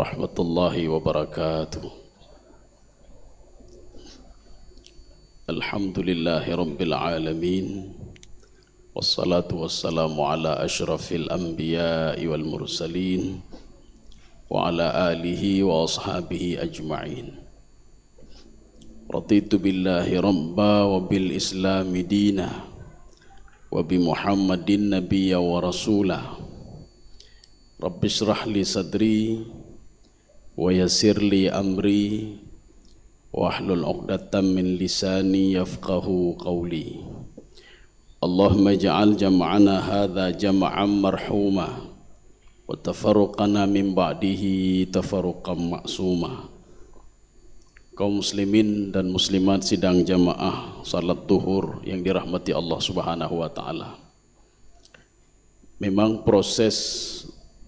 warahmatullahi wabarakatuh. Alhamdulillahi rabbil alamin. Wassalatu wassalamu ala ashrafil anbiya'i wal mursalin wa ala alihi wa ashabihi ajma'in. Raditu billahi rabba wa bil islami dina wa bi muhammadin nabiyya wa rasulah. Rabbi shrah li sadri wa yassir li amri wahlul 'uqdatam min lisani yafqahu qawli. Allahumma ij'al jam'ana hadza jam'an marhuma wa tafarruqana min ba'dihi tafarruqan ma'suma. Kaum muslimin dan muslimat sidang jamaah salat zuhur yang dirahmati Allah Subhanahu wa taala. Memang proses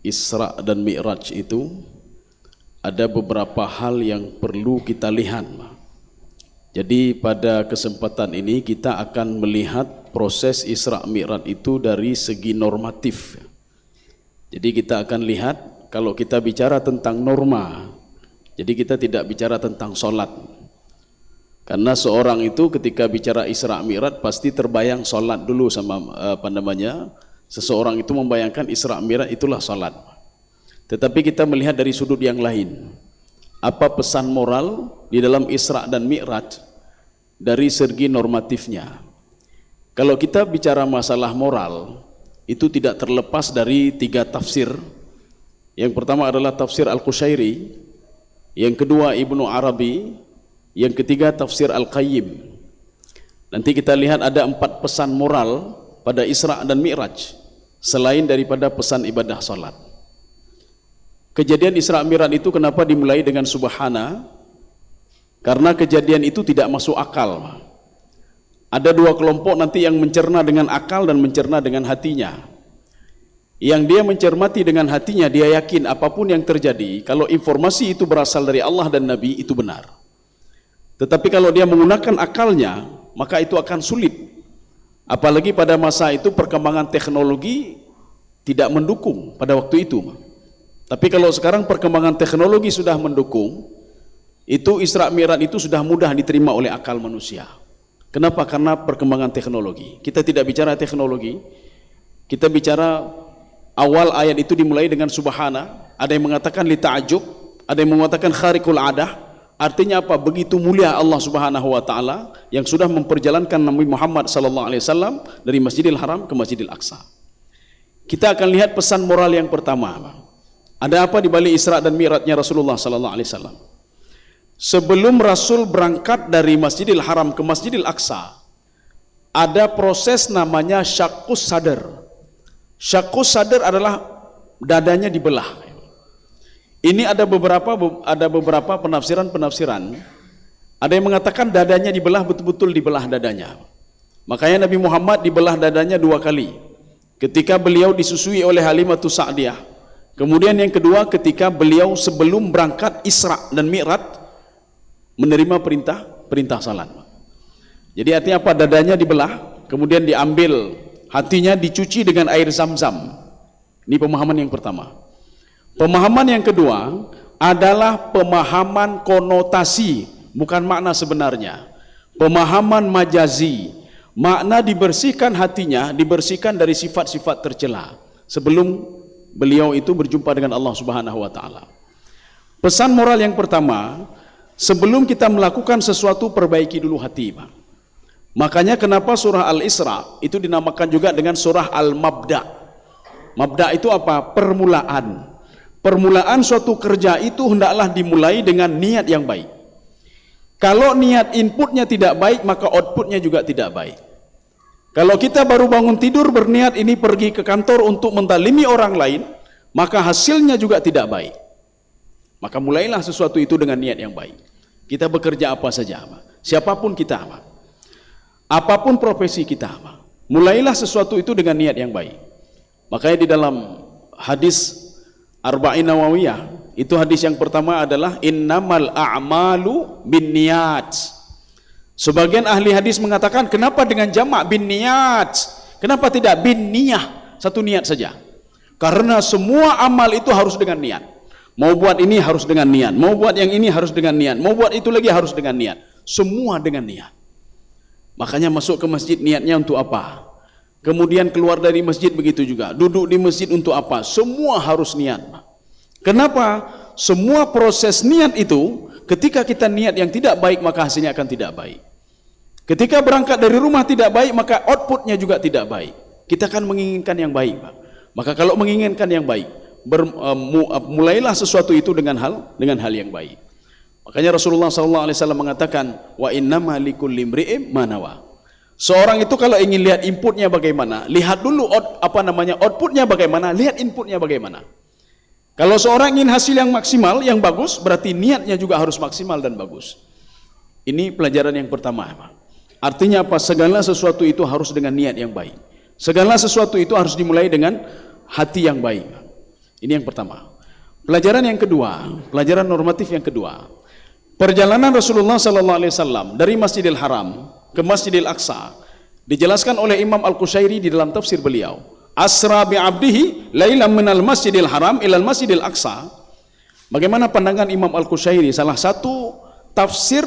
Isra dan Mi'raj itu ada beberapa hal yang perlu kita lihat. Jadi pada kesempatan ini kita akan melihat proses Isra Mi'raj itu dari segi normatif. Jadi kita akan lihat kalau kita bicara tentang norma, jadi kita tidak bicara tentang sholat. Karena seorang itu ketika bicara Isra Mi'raj pasti terbayang sholat dulu sama seseorang itu membayangkan Isra Mi'raj itulah salat. Tetapi kita melihat dari sudut yang lain. Apa pesan moral di dalam Isra dan Mi'raj dari segi normatifnya? Kalau kita bicara masalah moral, itu tidak terlepas dari 3 tafsir. Yang pertama adalah tafsir Al-Qushairi, yang kedua Ibnu Arabi, yang ketiga tafsir Al-Qayyim. Nanti kita lihat ada 4 pesan moral pada Isra dan Mi'raj selain daripada pesan ibadah salat. Kejadian Isra Mi'raj itu kenapa dimulai dengan subhana? Karena kejadian itu tidak masuk akal. Ada 2 kelompok nanti yang mencerna dengan akal dan mencerna dengan hatinya. Yang dia mencermati dengan hatinya, dia yakin apapun yang terjadi, kalau informasi itu berasal dari Allah dan Nabi, itu benar. Tetapi kalau dia menggunakan akalnya, maka itu akan sulit. Apalagi pada masa itu perkembangan teknologi tidak mendukung pada waktu itu. Tapi kalau sekarang perkembangan teknologi sudah mendukung, itu Isra Mi'raj itu sudah mudah diterima oleh akal manusia. Kenapa? Karena perkembangan teknologi. Kita tidak bicara teknologi, kita bicara awal ayat itu dimulai dengan subhana. Ada yang mengatakan li ta'ajub, ada yang mengatakan khariqul adah. Artinya apa? Begitu mulia Allah Subhanahu wa taala yang sudah memperjalankan Nabi Muhammad sallallahu alaihi wasallam dari Masjidil Haram ke Masjidil Aqsa. Kita akan lihat pesan moral yang pertama. Ada apa di balik Isra dan Mi'rajnya Rasulullah sallallahu alaihi wasallam? Sebelum Rasul berangkat dari Masjidil Haram ke Masjidil Aqsa, ada proses namanya syaqqus sadr. Syaqqus sadr adalah dadanya dibelah. Ini ada beberapa penafsiran. Ada yang mengatakan dadanya dibelah, betul-betul dibelah dadanya. Makanya Nabi Muhammad dibelah dadanya 2 kali. Ketika beliau disusui oleh Halimatus Sa'diyah. Kemudian yang kedua ketika beliau sebelum berangkat Isra dan Mi'raj menerima perintah salat. Jadi artinya apa? Dadanya dibelah, kemudian diambil hatinya dicuci dengan air Zam-Zam. Ini pemahaman yang pertama. Pemahaman yang kedua adalah pemahaman konotasi, bukan makna sebenarnya. Pemahaman majazi, makna dibersihkan hatinya, dibersihkan dari sifat-sifat tercela sebelum beliau itu berjumpa dengan Allah Subhanahu wa taala. Pesan moral yang pertama, sebelum kita melakukan sesuatu perbaiki dulu hati, Pak. Makanya kenapa surah Al-Isra itu dinamakan juga dengan surah Al-Mabda. Mabda itu apa? Permulaan. Permulaan suatu kerja itu hendaklah dimulai dengan niat yang baik. Kalau niat inputnya tidak baik, maka outputnya juga tidak baik. Kalau kita baru bangun tidur berniat ini pergi ke kantor untuk mentalimi orang lain, maka hasilnya juga tidak baik. Maka mulailah sesuatu itu dengan niat yang baik. Kita bekerja apa saja, siapapun kita, apapun profesi kita, mulailah sesuatu itu dengan niat yang baik. Makanya di dalam hadis Arba'in Nawawiyah, itu hadis yang pertama adalah innamal a'malu binniyat. Sebagian ahli hadis mengatakan kenapa dengan jamak binniyat? Kenapa tidak bin niyah? Satu niat saja. Karena semua amal itu harus dengan niat. Mau buat ini harus dengan niat, mau buat yang ini harus dengan niat, mau buat itu lagi harus dengan niat. Semua dengan niat. Makanya masuk ke masjid niatnya untuk apa? Kemudian keluar dari masjid begitu juga. Duduk di masjid untuk apa? Semua harus niat. Kenapa? Semua proses niat itu, ketika kita niat yang tidak baik, maka hasilnya akan tidak baik. Ketika berangkat dari rumah tidak baik, maka outputnya juga tidak baik. Kita akan menginginkan yang baik, Pak. Maka kalau menginginkan yang baik, mulailah sesuatu itu dengan hal yang baik. Makanya Rasulullah SAW mengatakan, wa innama likulli imri'in ma nawa. Seorang itu kalau ingin lihat inputnya bagaimana, lihat dulu outputnya bagaimana, lihat inputnya bagaimana. Kalau seorang ingin hasil yang maksimal, yang bagus, berarti niatnya juga harus maksimal dan bagus. Ini pelajaran yang pertama, Pak. Artinya apa? Segala sesuatu itu harus dengan niat yang baik. Segala sesuatu itu harus dimulai dengan hati yang baik. Ini yang pertama. Pelajaran yang kedua, pelajaran normatif yang kedua. Perjalanan Rasulullah SAW dari Masjidil Haram ke Masjidil Aqsa dijelaskan oleh Imam Al-Qushairi di dalam tafsir beliau. Asra bi 'abdihi lailan minal Masjidil Haram ilal Masjidil Aqsa. Bagaimana pandangan Imam Al-Qushairi? Salah satu tafsir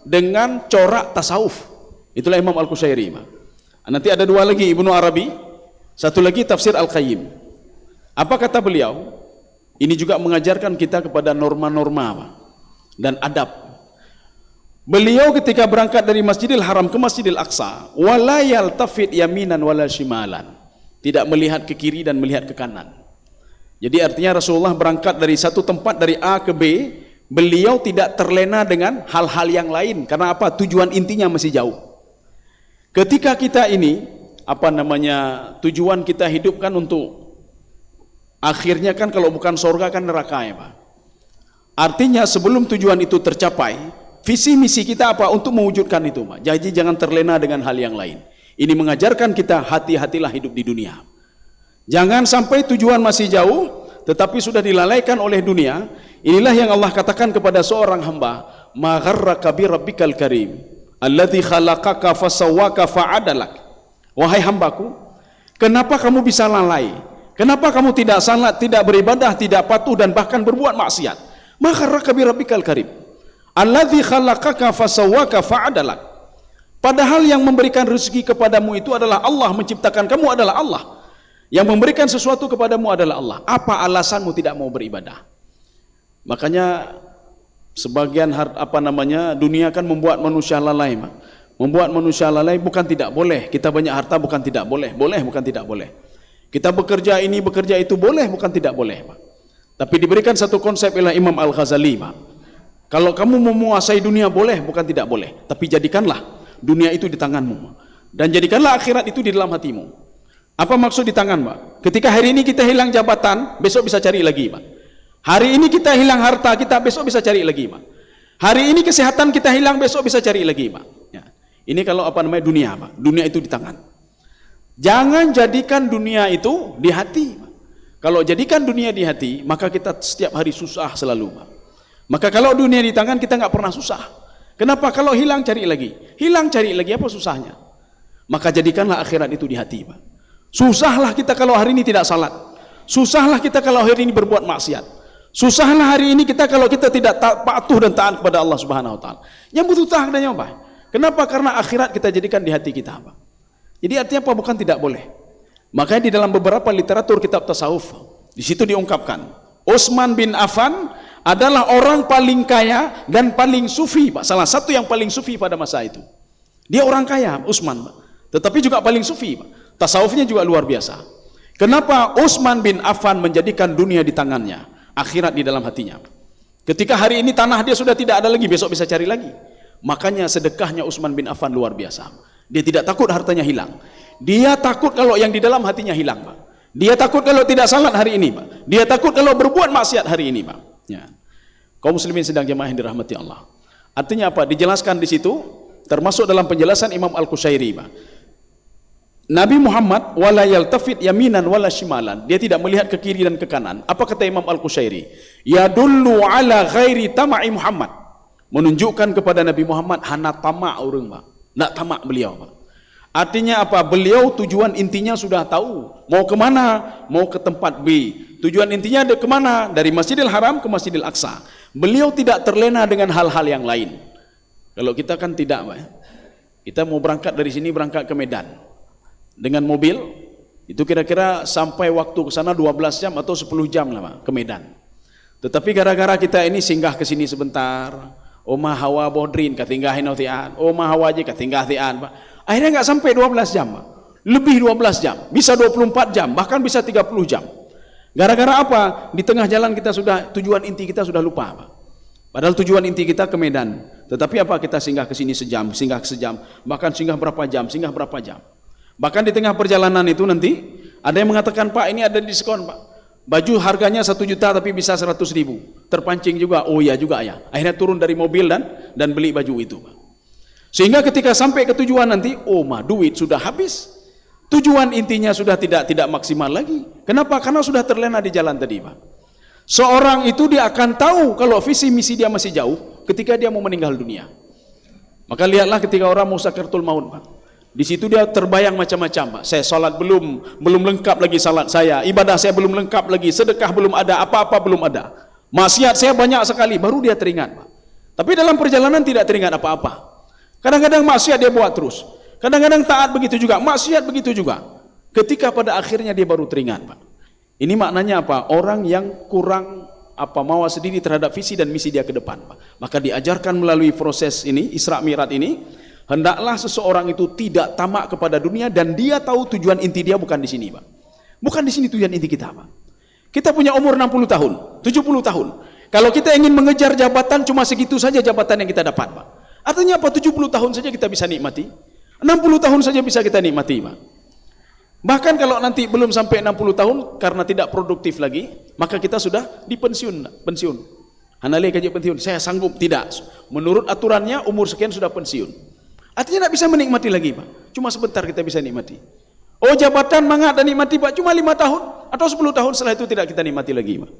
dengan corak tasawuf. Itulah Imam Al-Qushairi. Nanti ada dua lagi, Ibnu Arabi, satu lagi tafsir Al-Qayyim. Apa kata beliau? Ini juga mengajarkan kita kepada norma-norma dan adab. Beliau ketika berangkat dari Masjidil Haram ke Masjidil Aqsa, wala yaltafit yaminan wala shimalan, tidak melihat ke kiri dan melihat ke kanan. Jadi artinya Rasulullah berangkat dari satu tempat, dari A ke B, beliau tidak terlena dengan hal-hal yang lain. Karena apa? Tujuan intinya masih jauh. Ketika kita ini, tujuan kita hidup kan untuk akhirnya kan kalau bukan surga kan neraka, ya Pak. Artinya sebelum tujuan itu tercapai, visi misi kita apa? Untuk mewujudkan itu, Pak. Jadi jangan terlena dengan hal yang lain. Ini mengajarkan kita hati-hatilah hidup di dunia. Jangan sampai tujuan masih jauh, tetapi sudah dilalaikan oleh dunia. Inilah yang Allah katakan kepada seorang hamba, ma gharraka bi rabbikal karim alladzi khalaqaka fasawwaka fa'adalak. Wahai hambaku, kenapa kamu bisa lalai? Kenapa kamu tidak salat, tidak beribadah, tidak patuh dan bahkan berbuat maksiat? Ma gharraka bi rabbikal karim alladzi khalaqaka fasawwaka fa'adalak. Padahal yang memberikan rezeki kepadamu itu adalah Allah, menciptakan kamu adalah Allah. Yang memberikan sesuatu kepadamu adalah Allah. Apa alasanmu tidak mau beribadah? Makanya sebagian dunia kan membuat manusia lalai, Mak. Membuat manusia lalai bukan tidak boleh. Kita banyak harta bukan tidak boleh. Boleh bukan tidak boleh. Kita bekerja ini bekerja itu boleh bukan tidak boleh, Mak. Tapi diberikan satu konsep oleh Imam Al-Ghazali, Mak. Kalau kamu mau menguasai dunia boleh bukan tidak boleh, tapi jadikanlah dunia itu di tanganmu dan jadikanlah akhirat itu di dalam hatimu. Apa maksud di tangan, Pak? Ketika hari ini kita hilang jabatan, besok bisa cari lagi, Pak. Hari ini kita hilang harta kita, besok bisa cari lagi, Pak. Hari ini kesehatan kita hilang, besok bisa cari lagi, Pak. Ya. Ini kalau dunia, Pak. Dunia itu di tangan. Jangan jadikan dunia itu di hati, Pak. Kalau jadikan dunia di hati, maka kita setiap hari susah selalu, Pak. Maka kalau dunia di tangan, kita nggak pernah susah. Kenapa? Kalau hilang cari lagi. Hilang cari lagi, apa susahnya? Maka jadikanlah akhirat itu di hati, Pak. Susahlah kita kalau hari ini tidak salat. Susahlah kita kalau hari ini berbuat maksiat. Susahlah hari ini kita kalau kita tidak patuh dan taat kepada Allah Subhanahu wa taala. Yang butuh taat dan apa? Kenapa? Karena akhirat kita jadikan di hati kita, Pak. Jadi artinya apa? Bukan tidak boleh. Makanya di dalam beberapa literatur kitab tasawuf, di situ diungkapkan, Utsman bin Affan adalah orang paling kaya dan paling sufi, Pak. Salah satu yang paling sufi pada masa itu. Dia orang kaya, Utsman, Pak. Tetapi juga paling sufi, Pak. Tasawufnya juga luar biasa. Kenapa Utsman bin Affan menjadikan dunia di tangannya, akhirat di dalam hatinya? Ketika hari ini tanah dia sudah tidak ada lagi, besok bisa cari lagi. Makanya sedekahnya Utsman bin Affan luar biasa. Dia tidak takut hartanya hilang. Dia takut kalau yang di dalam hatinya hilang, Pak. Dia takut kalau tidak salat hari ini, Pak. Dia takut kalau berbuat maksiat hari ini, Pak. Ya. Kaum muslimin sedang jemaah yang dirahmati Allah. Artinya apa? Dijelaskan di situ, termasuk dalam penjelasan Imam Al-Qushairi, Pak. Nabi Muhammad wala yaltafit yaminan wala shimalan. Dia tidak melihat ke kiri dan ke kanan. Apa kata Imam Al-Qushairi? Yadullu ala ghairi tama'i Muhammad. Menunjukkan kepada Nabi Muhammad hana tamak orang, Pak. Nak tamak beliau, Pak. Artinya apa? Beliau tujuan intinya sudah tahu. Mau kemana? Mau ke tempat B. Tujuan intinya ada kemana? Dari Masjidil Haram ke Masjidil Aqsa. Beliau tidak terlena dengan hal-hal yang lain. Kalau kita kan tidak, Pak. Kita mau berangkat dari sini, berangkat ke Medan dengan mobil, itu kira-kira sampai waktu ke sana 12 jam atau 10 jam lah, Pak, ke Medan. Tetapi gara-gara kita ini singgah ke sini sebentar, Oma Hawa Bodrin katinggahin tian, Oma Hawa aja katinggah tian, Pak. Akhirnya nggak sampai 12 jam, Pak. Lebih 12 jam, bisa 24 jam, bahkan bisa 30 jam. Gara-gara apa? Di tengah jalan kita sudah, tujuan inti kita sudah lupa, Pak. Padahal tujuan inti kita ke Medan. Tetapi apa? Kita singgah ke sini sejam, singgah sejam, bahkan singgah berapa jam, singgah berapa jam. Bahkan di tengah perjalanan itu nanti ada yang mengatakan, Pak, ini ada diskon, Pak. Baju harganya 1 juta tapi bisa 100 ribu. Terpancing juga, oh iya juga ya. Akhirnya turun dari mobil dan beli baju itu, Pak. Sehingga ketika sampai ke tujuan nanti, oh mah duit sudah habis. Tujuan intinya sudah tidak maksimal lagi. Kenapa? Karena sudah terlena di jalan tadi, Pak. Seorang itu dia akan tahu kalau visi misi dia masih jauh ketika dia mau meninggal dunia. Maka lihatlah ketika orang mau sakaratul maut, Pak. Di situ dia terbayang macam-macam, Pak. Saya salat belum lengkap lagi salat saya, ibadah saya belum lengkap lagi, sedekah belum ada, apa-apa belum ada. Maksiat saya banyak sekali, baru dia teringat, Pak. Tapi dalam perjalanan tidak teringat apa-apa. Kadang-kadang maksiat dia buat terus. Kadang-kadang taat begitu juga, maksiat begitu juga. Ketika pada akhirnya dia baru teringat, Pak. Ini maknanya apa? Orang yang kurang mawas diri terhadap visi dan misi dia ke depan, Pak. Maka diajarkan melalui proses ini, Isra Mi'raj ini, hendaklah seseorang itu tidak tamak kepada dunia dan dia tahu tujuan inti dia bukan di sini, Pak. Bukan di sini tujuan inti kita, Pak. Kita punya umur 60 tahun, 70 tahun. Kalau kita ingin mengejar jabatan cuma segitu saja jabatan yang kita dapat, Pak. Artinya apa? 70 tahun saja kita bisa nikmati. 60 tahun saja bisa kita nikmati, Pak. Bahkan kalau nanti belum sampai 60 tahun karena tidak produktif lagi, maka kita sudah pensiun. Hanale kaji pensiun, saya sanggup tidak. Menurut aturannya umur sekian sudah pensiun. Artinya tidak bisa menikmati lagi, Pak. Cuma sebentar kita bisa nikmati. Oh, jabatan mangat dan nikmati, Pak, cuma 5 tahun atau 10 tahun, setelah itu tidak kita nikmati lagi, Pak.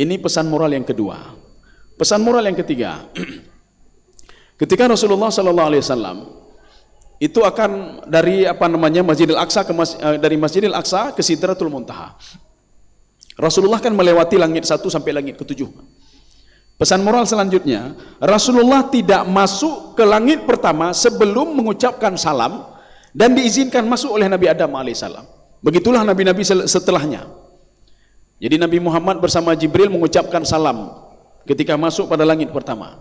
Ini pesan moral yang kedua. Pesan moral yang ketiga. Ketika Rasulullah SAW itu akan dari Masjidil Aqsa dari Masjidil Aqsa ke Sidratul Muntaha. Rasulullah kan melewati langit 1 sampai langit ke-7. Pesan moral selanjutnya, Rasulullah tidak masuk ke langit pertama sebelum mengucapkan salam dan diizinkan masuk oleh Nabi Adam alaihissalam. Begitulah nabi-nabi setelahnya. Jadi Nabi Muhammad bersama Jibril mengucapkan salam ketika masuk pada langit pertama.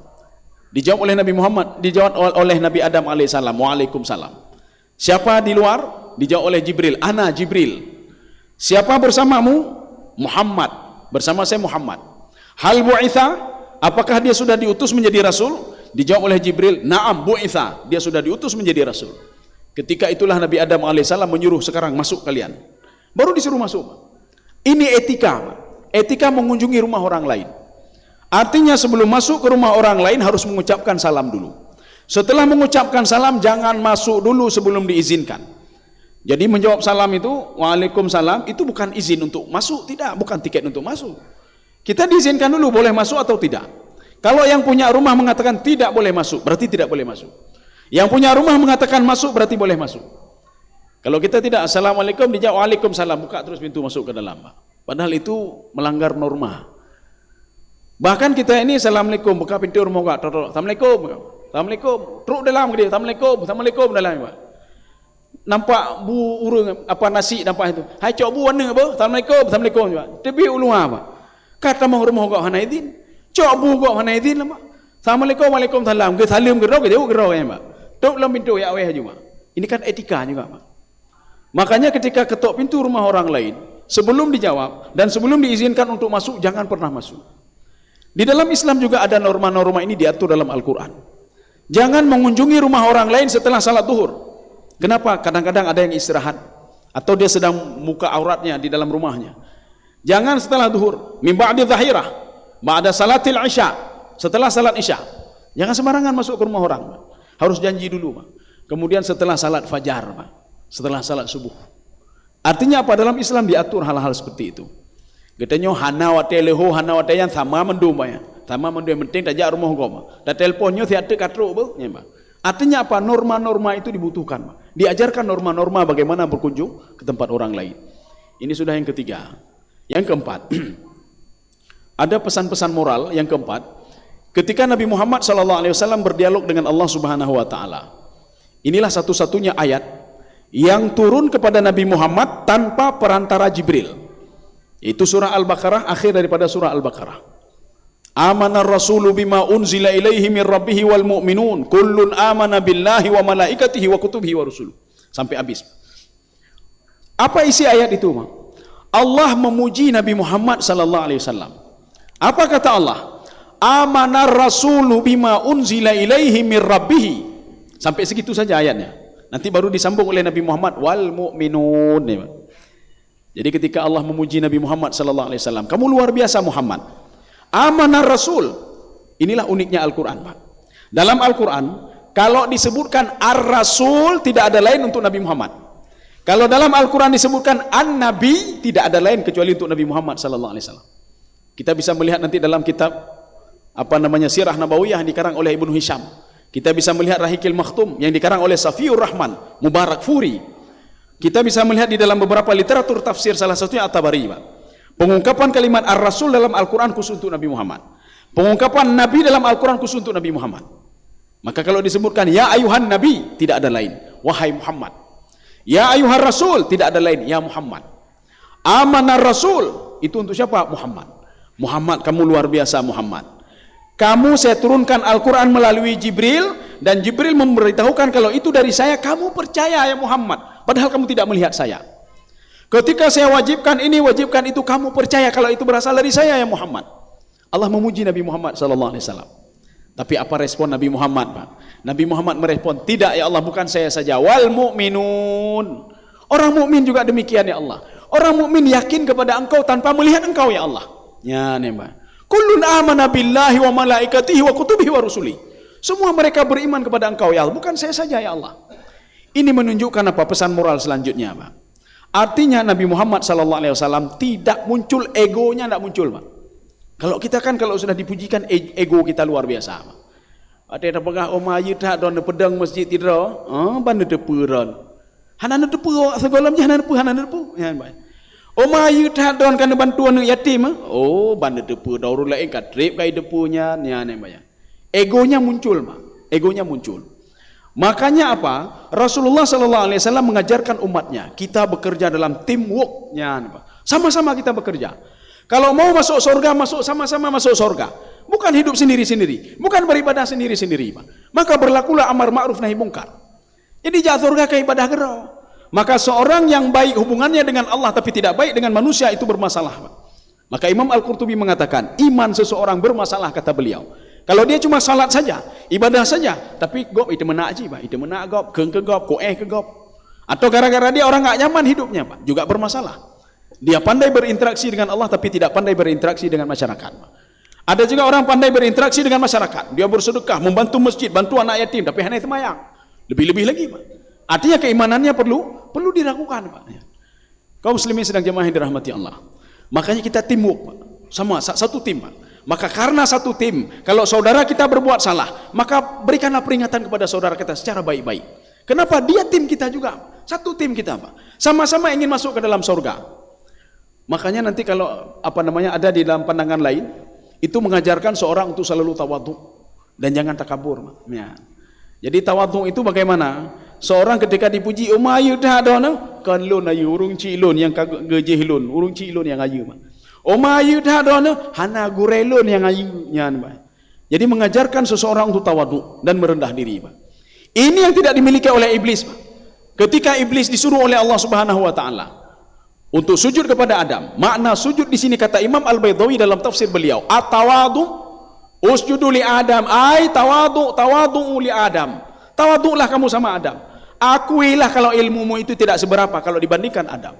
Dijawab oleh Nabi Muhammad, dijawab oleh Nabi Adam alaihissalam, waalaikumsalam. Siapa di luar? Dijawab oleh Jibril, ana Jibril. Siapa bersamamu? Muhammad. Bersama saya Muhammad. Hal bu'itha, apakah dia sudah diutus menjadi rasul? Dijawab oleh Jibril, na'am bu'itha, dia sudah diutus menjadi rasul. Ketika itulah Nabi Adam alaihissalam menyuruh, sekarang masuk kalian. Baru disuruh masuk. Ini etika, etika mengunjungi rumah orang lain. Artinya sebelum masuk ke rumah orang lain harus mengucapkan salam dulu. Setelah mengucapkan salam jangan masuk dulu sebelum diizinkan. Jadi menjawab salam itu, waalaikumsalam, itu bukan izin untuk masuk, tidak, bukan tiket untuk masuk. Kita diizinkan dulu boleh masuk atau tidak. Kalau yang punya rumah mengatakan tidak boleh masuk, berarti tidak boleh masuk. Yang punya rumah mengatakan masuk, berarti boleh masuk. Kalau kita tidak, assalamualaikum, dijawab waalaikumsalam, buka terus pintu masuk ke dalam. Padahal itu melanggar norma. Bahkan kita ini assalamualaikum, buka pintu rumah, assalamualaikum, assalamualaikum, teruk dalam dia, assalamualaikum dalam. Nampak bu urung nasi nampak itu. Hai cok bu warna apa? Assalamualaikum juga. Tapi ulu apa? Kata mau rumah kau hana izin. Cok bu kau hana izin lama. Assalamualaikum, waalaikumsalam. Ke salim ke roh, ya, Pak. Tok dalam pintu ya aweh juga. Ini kan etika juga, Pak. Makanya ketika ketok pintu rumah orang lain, sebelum dijawab dan sebelum diizinkan untuk masuk, jangan pernah masuk. Di dalam Islam juga ada norma-norma ini diatur dalam Al-Quran. Jangan mengunjungi rumah orang lain setelah salat zuhur. Kenapa? Kadang-kadang ada yang istirahat atau dia sedang buka auratnya di dalam rumahnya. Jangan setelah zuhur, min ba'di dhahirah, ba'da salatil isya, setelah salat isya. Jangan sembarangan masuk ke rumah orang. Harus janji dulu, Pak. Kemudian setelah salat fajar, Pak. Setelah salat subuh. Artinya apa? Dalam Islam diatur hal-hal seperti itu. Katanya hana wate leho hana wate yang sama mendum ya. Sama mendum penting tajak rumah kau. Dan teleponnya tiada katruk, Pak. Artinya apa? Norma-norma itu dibutuhkan, Pak. Diajarkan norma-norma bagaimana berkunjung ke tempat orang lain. Ini sudah yang ketiga. Yang keempat, ada pesan-pesan moral. Yang keempat, ketika Nabi Muhammad SAW berdialog dengan Allah Subhanahu Wa Taala, inilah satu-satunya ayat yang turun kepada Nabi Muhammad tanpa perantara Jibril. Itu surah Al-Baqarah, akhir daripada surah Al-Baqarah. Amana rasulu bima unzila ilaihi min rabbihi wal mu'minun kullun amana billahi wa malaikatihi wa kutubihi wa rusuluh, sampai habis. Apa isi ayat itu? Allah memuji Nabi Muhammad sallallahu alaihi wasallam. Apa kata Allah? Amana rasulu bima unzila ilaihi min rabbihi. Sampai segitu saja ayatnya. Nanti baru disambung oleh Nabi Muhammad wal mu'minun. Jadi ketika Allah memuji Nabi Muhammad sallallahu alaihi wasallam, kamu luar biasa Muhammad. Amanah Rasul. Inilah uniknya Al-Quran, Pak. Dalam Al-Quran, kalau disebutkan Ar-Rasul, tidak ada lain untuk Nabi Muhammad. Kalau dalam Al-Quran disebutkan An-Nabi, tidak ada lain kecuali untuk Nabi Muhammad SAW. Kita bisa melihat nanti dalam kitab Sirah Nabawiyah yang dikarang oleh Ibnu Hisham. Kita bisa melihat Rahikil Makhtum yang dikarang oleh Safiur Rahman Mubarak Furi. Kita bisa melihat di dalam beberapa literatur tafsir, salah satunya At-Tabari, Pak. Pengungkapan kalimat Ar-Rasul dalam Al-Quran khusus untuk Nabi Muhammad. Pengungkapan Nabi dalam Al-Quran khusus untuk Nabi Muhammad. Maka kalau disebutkan ya ayuhan Nabi, tidak ada lain, wahai Muhammad. Ya ayuhan Rasul, tidak ada lain, ya Muhammad. Amanah Rasul, itu untuk siapa? Muhammad. Muhammad, kamu luar biasa Muhammad. Kamu saya turunkan Al-Quran melalui Jibril, dan Jibril memberitahukan kalau itu dari saya, kamu percaya ya Muhammad, padahal kamu tidak melihat saya. Ketika saya wajibkan ini, wajibkan itu, kamu percaya kalau itu berasal dari saya ya Muhammad. Allah memuji Nabi Muhammad SAW. Tapi apa respon Nabi Muhammad, Pak? Nabi Muhammad merespon, tidak ya Allah, bukan saya saja. Wal mu'minun. Orang mukmin juga demikian ya Allah. Orang mukmin yakin kepada engkau tanpa melihat engkau ya Allah. Ya nih, Pak. Kullun amana billahi wa malaikatihi wa kutubihi wa rusuli. Semua mereka beriman kepada engkau ya Allah, bukan saya saja ya Allah. Ini menunjukkan apa pesan moral selanjutnya, Pak? Artinya Nabi Muhammad SAW tidak muncul egonya, tidak muncul, Pak. Kalau kita kan kalau sudah dipujikan ego kita luar biasa, Pak. Ada yang pegah omayu tak don pedang masjid tidro, bandu depuran. Hanan depu segolam hanan depu, ya, Pak. Omayu tak don kan bantuan yatim, bandu depu dauru lain kadrip kai depunya, ya, Pak. Egonya muncul, Pak. Egonya muncul. Makanya apa? Rasulullah SAW mengajarkan umatnya, kita bekerja dalam teamwork, sama-sama kita bekerja. Kalau mau masuk surga, sama-sama masuk surga. Bukan hidup sendiri-sendiri, bukan beribadah sendiri-sendiri. Maka berlakulah amar ma'ruf nahi mungkar. Jadi jangan surga ke ibadah gerau. Maka seorang yang baik hubungannya dengan Allah tapi tidak baik dengan manusia, itu bermasalah. Maka Imam Al-Qurtubi mengatakan, iman seseorang bermasalah, kata beliau. Kalau dia cuma salat saja, ibadah saja, tapi gop itu menak aja, Pak. Itu menak gop, ke gop, ke gop. Atau gara-gara dia orang nggak nyaman hidupnya, Pak, juga bermasalah. Dia pandai berinteraksi dengan Allah tapi tidak pandai berinteraksi dengan masyarakat, Pak. Ada juga orang pandai berinteraksi dengan masyarakat. Dia bersedekah, membantu masjid, bantu anak yatim, tapi hanya semayang. Lebih-lebih lagi, Pak. Artinya keimanannya perlu diragukan, Pak. Kaum muslimin sedang jemaah yang dirahmati Allah. Makanya kita teamwork, Pak. Sama satu tim, Pak. Maka karena satu tim, kalau saudara kita berbuat salah, maka berikanlah peringatan kepada saudara kita secara baik-baik. Kenapa? Dia tim kita juga, satu tim kita, Pak. Sama-sama ingin masuk ke dalam surga. Makanya nanti kalau ada di dalam pandangan lain, itu mengajarkan seorang untuk selalu tawadhu dan jangan takabur, Pak. Ya. Jadi tawadhu itu bagaimana? Seorang ketika dipuji, umayu dah dona, kan lun ayu urung cilun yang gejeh lun, urung cilun yang ayu, Pak. Omayu dah dona, hana gurelun yang ayu nyan, Pak. Jadi mengajarkan seseorang untuk tawadhu dan merendah diri, Pak. Ini yang tidak dimiliki oleh iblis, Pak. Ketika iblis disuruh oleh Allah Subhanahu wa taala untuk sujud kepada Adam. Makna sujud di sini kata Imam Al-Baidhawi dalam tafsir beliau, at-tawadhu usjudu li Adam, ai tawadhu li Adam. Tawadhulah kamu sama Adam. Akuilah kalau ilmumu itu tidak seberapa kalau dibandingkan Adam.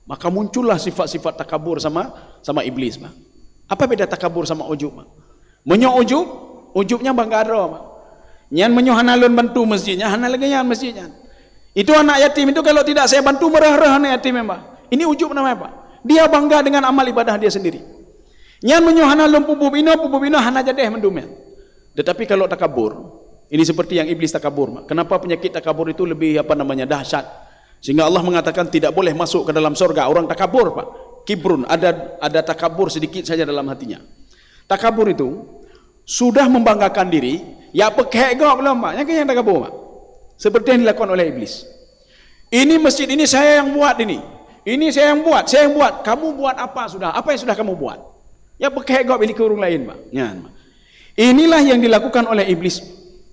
Maka muncullah sifat-sifat takabur sama iblis, Pak. Apa beda takabur sama ujub, Pak? Ujubnya bangga ada, Pak. Nyan menyo hanalun bantu masjidnya, hanalaganya masjidnya. Itu anak yatim itu kalau tidak saya bantu merah-rah anak yatim, Pak. Ini ujub namanya, Pak. Dia bangga dengan amal ibadah dia sendiri. Nyan menyo hanalun pububino hana jadeh mendumnya. Tetapi kalau takabur, Ini seperti yang iblis takabur. Kenapa penyakit takabur itu lebih dahsyat? Sehingga Allah mengatakan tidak boleh masuk ke dalam surga orang takabur, Pak. Kibrun, ada takabur sedikit saja dalam hatinya. Takabur itu sudah membanggakan diri, ya pekek gak belum, Pak. Yang takabur, Pak. Seperti yang dilakukan oleh iblis. Ini masjid ini saya yang buat ini. Ini saya yang buat. Kamu buat apa sudah? Apa yang sudah kamu buat? Ya pekek gak milik orang lain, Pak. Ya. Inilah yang dilakukan oleh iblis.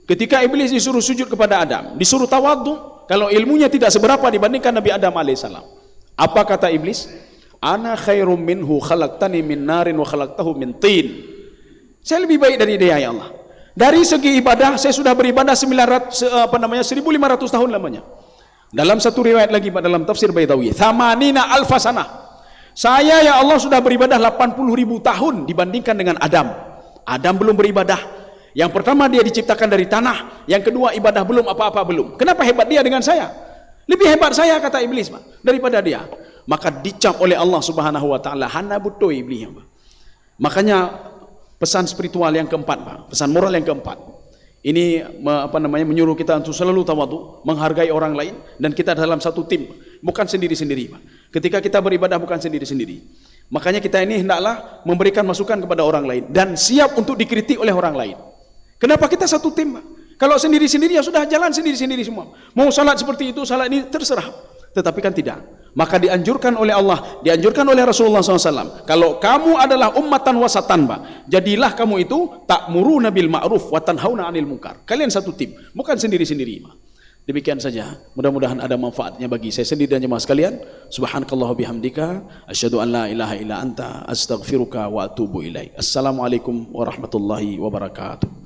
Ketika iblis disuruh sujud kepada Adam, disuruh tawadhu, kalau ilmunya tidak seberapa dibandingkan Nabi Adam alaihissalam. Apa kata iblis? Ana khairum minhu khalaqtani min narin wa khalaqtahu min tin. Saya lebih baik dari dia, ya Allah. Dari segi ibadah saya sudah beribadah 1500 tahun lamanya. Dalam satu riwayat lagi, Pak, dalam tafsir Baydawi, thamanina alfasanah. Saya, ya Allah, sudah beribadah 80.000 tahun dibandingkan dengan Adam. Adam belum beribadah. Yang pertama dia diciptakan dari tanah, yang kedua ibadah belum apa-apa belum. Kenapa hebat dia dengan saya? Lebih hebat saya, kata iblis, Pak, daripada dia. Maka dicap oleh Allah Subhanahu wa taala, hana butuh iblis, Pak. Makanya pesan spiritual yang keempat, Pak, pesan moral yang keempat. Ini menyuruh kita untuk selalu tawadhu, menghargai orang lain, dan kita dalam satu tim, bukan sendiri-sendiri, Pak. Ketika kita beribadah bukan sendiri-sendiri. Makanya kita ini hendaklah memberikan masukan kepada orang lain dan siap untuk dikritik oleh orang lain. Kenapa kita satu tim? Kalau sendiri-sendiri ya sudah jalan sendiri-sendiri semua. Mau salat seperti itu, salat ini terserah. Tetapi kan tidak. Maka dianjurkan oleh Allah, dianjurkan oleh Rasulullah SAW. Kalau kamu adalah ummatan wasatan, Pak, jadilah kamu itu ta'muruna bil ma'ruf wa tanhauna 'anil munkar. Kalian satu tim, bukan sendiri-sendiri, Pak. Demikian saja. Mudah-mudahan ada manfaatnya bagi saya sendiri dan jemaah sekalian. Subhanakallah bihamdika, asyhadu an la ilaha illa anta, astaghfiruka wa atubu ilaik. Assalamualaikum warahmatullahi wabarakatuh.